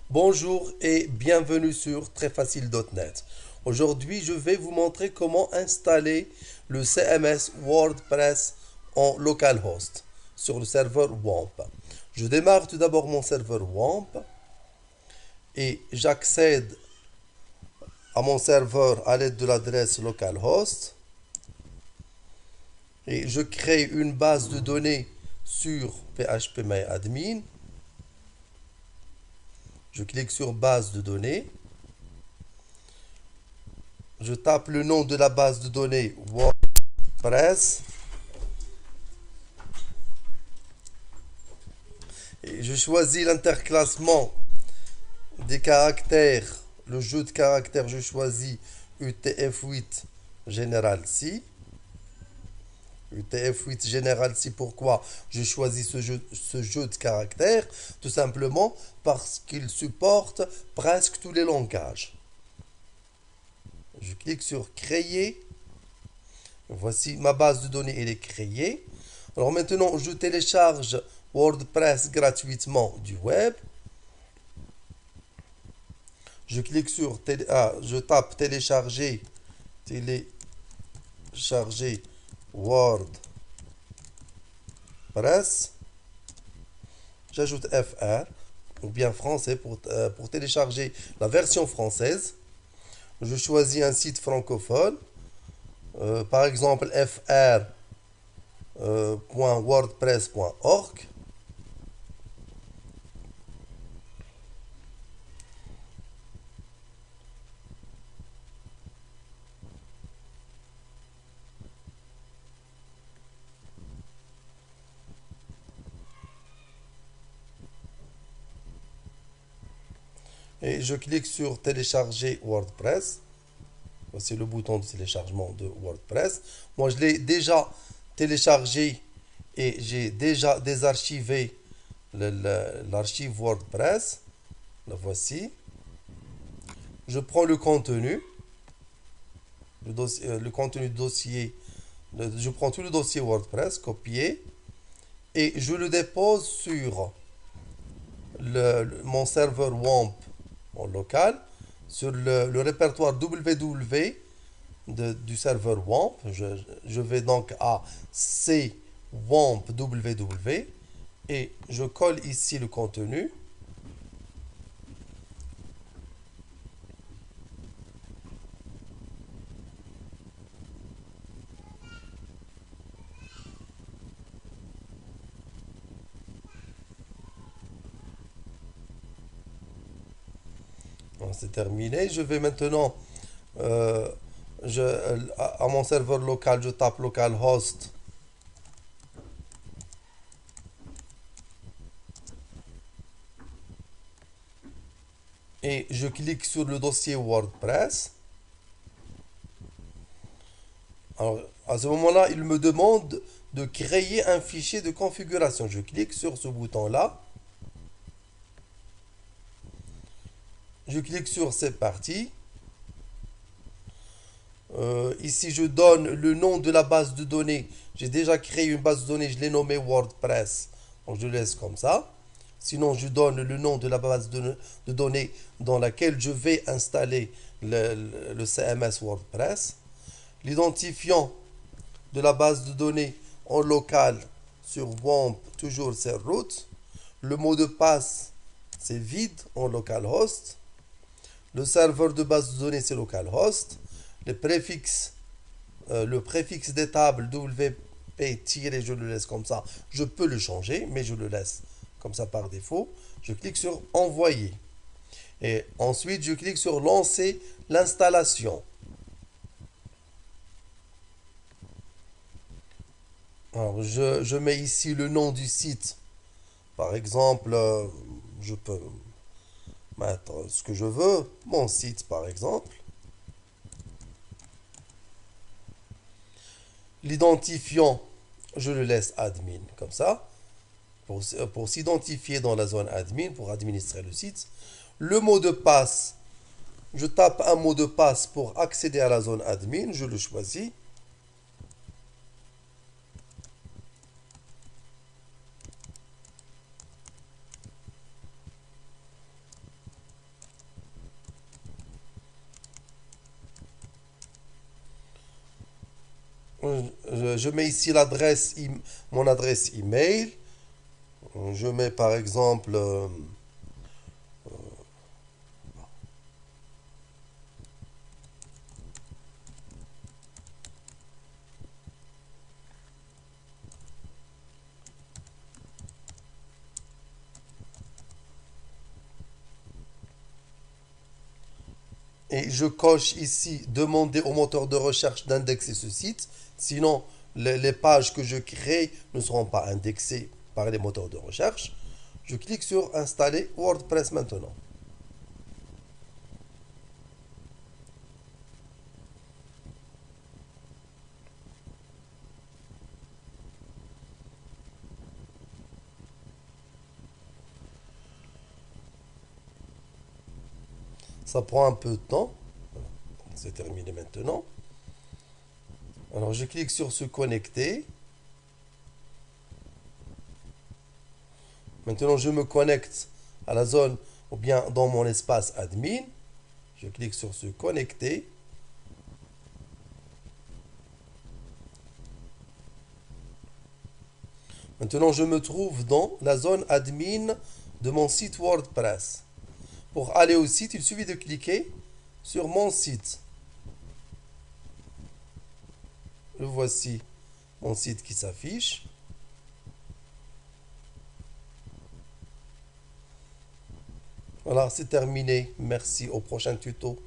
Bonjour et bienvenue sur trèsfacile.net. Aujourd'hui, je vais vous montrer comment installer le CMS WordPress en localhost sur le serveur WAMP. Je démarre tout d'abord mon serveur WAMP et j'accède à mon serveur à l'aide de l'adresse localhost et je crée une base de données sur phpMyAdmin. Je clique sur base de données. Je tape le nom de la base de données WordPress et je choisis l'interclassement des caractères. Le jeu de caractères, je choisis UTF-8 General C. UTF-8 General C, pourquoi je choisis ce jeu de caractères? Tout simplement parce qu'il supporte presque tous les langages. Je clique sur créer. Voici ma base de données, elle est créée. Alors maintenant, je télécharge WordPress gratuitement du web. Je clique sur je tape télécharger WordPress. J'ajoute FR ou bien français pour télécharger la version française. Je choisis un site francophone, par exemple fr.wordpress.org. Et je clique sur télécharger WordPress. Voici le bouton de téléchargement de WordPress. Moi, je l'ai déjà téléchargé et j'ai déjà désarchivé l'archive WordPress. La voici. Je prends le contenu, le contenu du dossier. Je prends tout le dossier WordPress, copié, et je le dépose sur mon serveur WAMP en local, sur le répertoire www du serveur WAMP. Je vais donc à cwamp www et je colle ici le contenu. C'est terminé. Je vais maintenant euh, à mon serveur local, je tape localhost et je clique sur le dossier WordPress. Alors, à ce moment-là, il me demande de créer un fichier de configuration. Je clique sur ce bouton-là. Je clique sur cette partie. Ici, je donne le nom de la base de données. J'ai déjà créé une base de données, je l'ai nommée WordPress. Donc, je laisse comme ça. Sinon, je donne le nom de la base de données dans laquelle je vais installer le CMS WordPress. L'identifiant de la base de données en local sur WAMP, toujours c'est root. Le mot de passe, c'est vide en localhost. Le serveur de base de données, c'est localhost. Les préfixes, le préfixe des tables WP- je le laisse comme ça. Je peux le changer, mais je le laisse comme ça par défaut. Je clique sur envoyer. Et ensuite, je clique sur lancer l'installation. Alors, je mets ici le nom du site. Par exemple, je peux mettre ce que je veux. Mon site, par exemple. L'identifiant, je le laisse admin, comme ça, pour s'identifier dans la zone admin, pour administrer le site. Le mot de passe, je tape un mot de passe pour accéder à la zone admin, je le choisis. Je mets ici mon adresse email. Je mets par exemple et je coche ici demander au moteur de recherche d'indexer ce site. Sinon, les pages que je crée ne seront pas indexées par les moteurs de recherche. Je clique sur installer WordPress maintenant. Ça prend un peu de temps. C'est terminé maintenant. Alors je clique sur se connecter. Maintenant je me connecte à la zone ou bien dans mon espace admin. Je clique sur se connecter. Maintenant je me trouve dans la zone admin de mon site WordPress. Pour aller au site, il suffit de cliquer sur mon site. Le voici, mon site qui s'affiche. Voilà, c'est terminé. Merci, au prochain tuto.